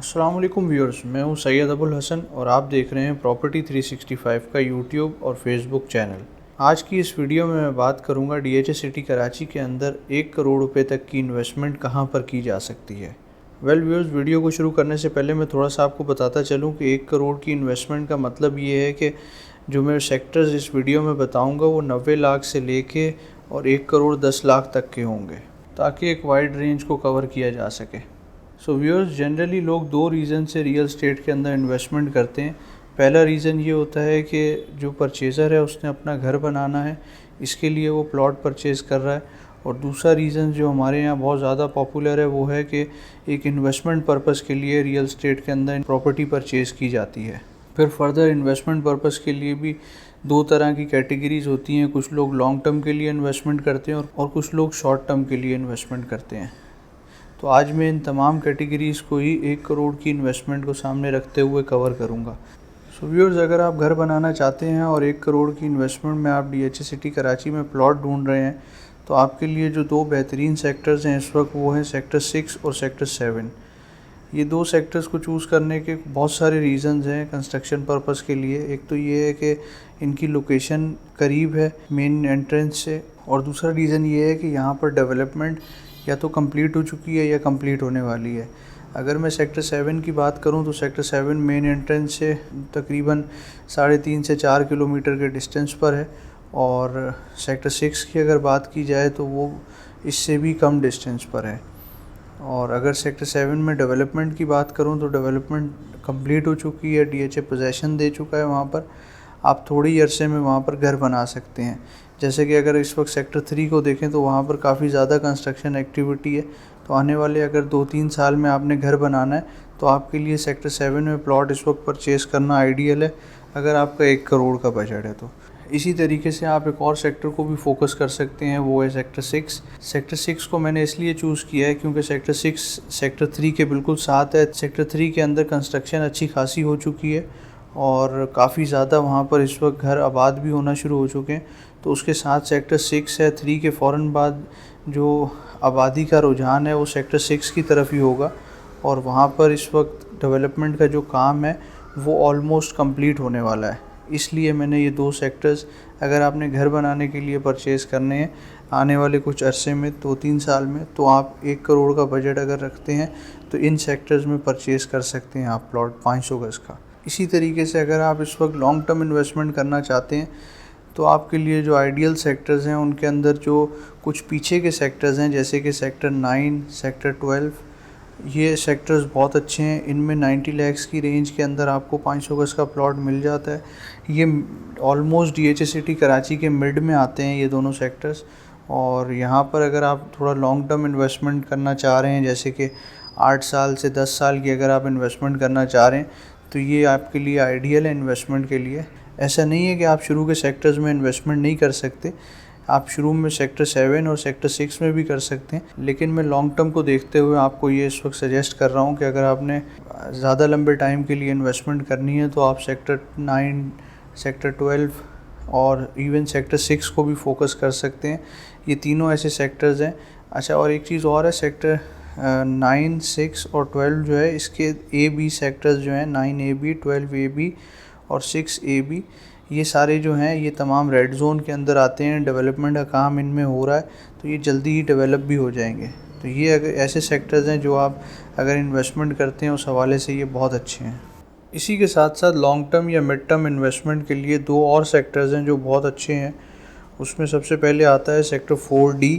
अस्सलाम वालेकुम व्यूअर्स, मैं हूं सैयद अबुल हसन और आप देख रहे हैं प्रॉपर्टी 365 का यूट्यूब और फेसबुक चैनल। आज की इस वीडियो में मैं बात करूंगा डीएचए सिटी कराची के अंदर 1 करोड़ रुपए तक की इन्वेस्टमेंट कहां पर की जा सकती है। व्यूअर्स, वीडियो को शुरू करने से पहले मैं थोड़ा सा आपको बताता चलूँ कि 1 करोड़ की इन्वेस्टमेंट का मतलब ये है कि जो मैं सेक्टर्स इस वीडियो में बताऊँगा वो 90 लाख से लेके और 1 करोड़ 10 लाख तक के होंगे, ताकि एक वाइड रेंज को कवर किया जा सके। सो व्यूअर्स, जनरली लोग दो रीज़न से रियल स्टेट के अंदर इन्वेस्टमेंट करते हैं। पहला रीज़न ये होता है कि जो परचेज़र है उसने अपना घर बनाना है, इसके लिए वो प्लॉट परचेज़ कर रहा है। और दूसरा रीज़न जो हमारे यहाँ बहुत ज़्यादा पॉपुलर है वो है कि एक इन्वेस्टमेंट पर्पज़ के लिए रियल स्टेट के अंदर प्रॉपर्टी परचेज़ की जाती है। फिर फर्दर इन्वेस्टमेंट पर्पज़ के लिए भी दो तरह की कैटेगरीज़ होती हैं। कुछ लोग लॉन्ग टर्म के लिए इन्वेस्टमेंट करते हैं और कुछ लोग शॉर्ट टर्म के लिए इन्वेस्टमेंट करते हैं। तो आज मैं इन तमाम कैटेगरीज़ को ही 1 करोड़ की इन्वेस्टमेंट को सामने रखते हुए कवर करूँगा। सो व्यूअर्स, अगर आप घर बनाना चाहते हैं और 1 करोड़ की इन्वेस्टमेंट में आप डीएचए सिटी कराची में प्लॉट ढूंढ रहे हैं, तो आपके लिए जो दो बेहतरीन सेक्टर्स हैं इस वक्त वो हैं सेक्टर 6 और सेक्टर 7। ये दो सेक्टर्स को चूज़ करने के बहुत सारे रीज़न्स हैं कंस्ट्रक्शन पर्पज़ के लिए। एक तो ये है कि इनकी लोकेशन करीब है मेन एंट्रेंस से, और दूसरा रीज़न ये है कि यहाँ पर डेवलपमेंट या तो कंप्लीट हो चुकी है या कंप्लीट होने वाली है। अगर मैं सेक्टर 7 की बात करूँ तो सेक्टर 7 मेन एंट्रेंस से तकरीबन 3.5 से 4 किलोमीटर के डिस्टेंस पर है, और सेक्टर 6 की अगर बात की जाए तो वो इससे भी कम डिस्टेंस पर है। और अगर सेक्टर 7 में डेवलपमेंट की बात करूं तो डेवलपमेंट कंप्लीट हो चुकी है, डीएचए पोजेसन दे चुका है। वहां पर आप थोड़ी अरसे में वहां पर घर बना सकते हैं। जैसे कि अगर इस वक्त सेक्टर 3 को देखें तो वहां पर काफ़ी ज़्यादा कंस्ट्रक्शन एक्टिविटी है। तो आने वाले अगर 2-3 साल में आपने घर बनाना है तो आपके लिए सेक्टर 7 में प्लॉट इस वक्त परचेज़ करना आइडियल है, अगर आपका 1 करोड़ का बजट है तो। इसी तरीके से आप एक और सेक्टर को भी फोकस कर सकते हैं, वो है सेक्टर 6। सेक्टर 6 को मैंने इसलिए चूज़ किया है क्योंकि सेक्टर 6 सेक्टर 3 के बिल्कुल साथ है। सेक्टर 3 के अंदर कंस्ट्रक्शन अच्छी खासी हो चुकी है और काफ़ी ज़्यादा वहाँ पर इस वक्त घर आबाद भी होना शुरू हो चुके हैं। तो उसके साथ सेक्टर 6 है, 3 के फ़ौरन बाद जो आबादी का रुझान है वो सेक्टर 6 की तरफ ही होगा, और वहाँ पर इस वक्त डेवलपमेंट का जो काम है वो ऑलमोस्ट कंप्लीट होने वाला है। इसलिए मैंने ये दो सेक्टर्स, अगर आपने घर बनाने के लिए परचेज़ करने हैं आने वाले कुछ अरसे में 2-3 साल में, तो आप 1 करोड़ का बजट अगर रखते हैं तो इन सेक्टर्स में परचेज़ कर सकते हैं आप प्लॉट 500 गज़ का। इसी तरीके से अगर आप इस वक्त लॉन्ग टर्म इन्वेस्टमेंट करना चाहते हैं तो आपके लिए जो आइडियल सेक्टर्स हैं उनके अंदर जो कुछ पीछे के सेक्टर्स हैं, जैसे कि सेक्टर 9, सेक्टर 12, ये सेक्टर्स बहुत अच्छे हैं। इनमें 90 लाख की रेंज के अंदर आपको 500 गज़ का प्लॉट मिल जाता है। ये ऑलमोस्ट डीएचए सिटी कराची के मिड में आते हैं ये दोनों सेक्टर्स। और यहाँ पर अगर आप थोड़ा लॉन्ग टर्म इन्वेस्टमेंट करना चाह रहे हैं, जैसे कि 8 साल से 10 साल की अगर आप इन्वेस्टमेंट करना चाह रहे हैं, तो ये आपके लिए आइडियल है इन्वेस्टमेंट के लिए। ऐसा नहीं है कि आप शुरू के सेक्टर्स में इन्वेस्टमेंट नहीं कर सकते, आप शुरू में सेक्टर 7 और सेक्टर 6 में भी कर सकते हैं, लेकिन मैं लॉन्ग टर्म को देखते हुए आपको ये इस वक्त सजेस्ट कर रहा हूँ कि अगर आपने ज़्यादा लंबे टाइम के लिए इन्वेस्टमेंट करनी है तो आप सेक्टर 9, सेक्टर 12 और इवन सेक्टर 6 को भी फोकस कर सकते हैं। ये तीनों ऐसे सेक्टर्स हैं। अच्छा, और एक चीज़ और है, सेक्टर 9, 6 और 12 जो है, इसके AB सेक्टर्स जो हैं 9AB, 12AB और 6AB, ये सारे जो हैं ये तमाम रेड जोन के अंदर आते हैं। डेवलपमेंट का काम इनमें हो रहा है, तो ये जल्दी ही डेवलप भी हो जाएंगे। तो ये अगर ऐसे सेक्टर्स हैं जो आप अगर इन्वेस्टमेंट करते हैं उस हवाले से ये बहुत अच्छे हैं। इसी के साथ साथ लॉन्ग टर्म या मिड टर्म इन्वेस्टमेंट के लिए दो और सेक्टर्स हैं जो बहुत अच्छे हैं। उसमें सबसे पहले आता है सेक्टर 4D।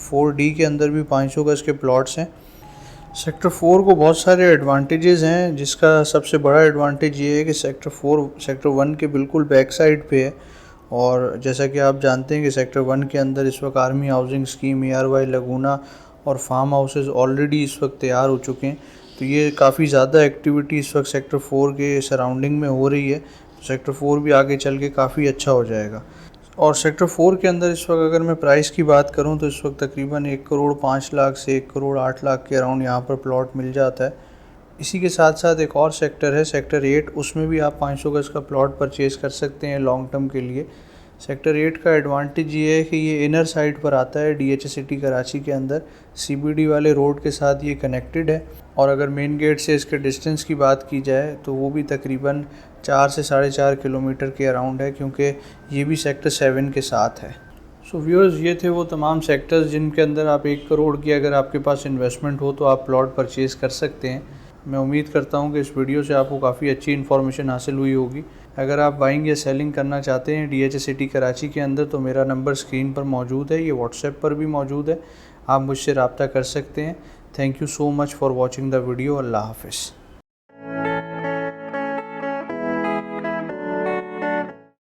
4D के अंदर भी 500 गज़ के प्लॉट्स हैं। सेक्टर 4 को बहुत सारे एडवांटेजेस हैं, जिसका सबसे बड़ा एडवांटेज ये है कि सेक्टर 4 सेक्टर 1 के बिल्कुल बैक साइड पे है। और जैसा कि आप जानते हैं कि सेक्टर 1 के अंदर इस वक्त आर्मी हाउसिंग स्कीम, ARY लगूना और फार्म हाउसेस ऑलरेडी इस वक्त तैयार हो चुके हैं। तो ये काफ़ी ज़्यादा एक्टिविटी इस वक्त सेक्टर 4 के सराउंडिंग में हो रही है। तो सेक्टर 4 भी आगे चल के काफ़ी अच्छा हो जाएगा। और सेक्टर 4 के अंदर इस वक्त अगर मैं प्राइस की बात करूं तो इस वक्त तकरीबन 1 करोड़ 5 लाख से 1 करोड़ 8 लाख के अराउंड यहाँ पर प्लॉट मिल जाता है। इसी के साथ साथ एक और सेक्टर है सेक्टर 8, उसमें भी आप 500 गज़ का प्लॉट परचेज़ कर सकते हैं लॉन्ग टर्म के लिए। सेक्टर 8 का एडवांटेज ये है कि ये इनर साइड पर आता है डीएचए सिटी कराची के अंदर, CBD वाले रोड के साथ ये कनेक्टेड है। और अगर मेन गेट से इसके डिस्टेंस की बात की जाए तो वो भी तकरीबन 4 से 4.5 किलोमीटर के अराउंड है, क्योंकि ये भी सेक्टर 7 के साथ है। सो व्यूअर्स, ये थे वो तमाम सेक्टर्स जिनके अंदर आप 1 करोड़ की अगर आपके पास इन्वेस्टमेंट हो तो आप प्लॉट परचेज़ कर सकते हैं। मैं उम्मीद करता हूँ कि इस वीडियो से आपको काफ़ी अच्छी इन्फॉर्मेशन हासिल हुई होगी। अगर आप बाइंग या सेलिंग करना चाहते हैं DHA सिटी कराची के अंदर तो मेरा नंबर स्क्रीन पर मौजूद है, ये व्हाट्सएप पर भी मौजूद है, आप मुझसे रब्ता कर सकते हैं। Thank you so much for watching the video. अल्लाह हाफ़िज़।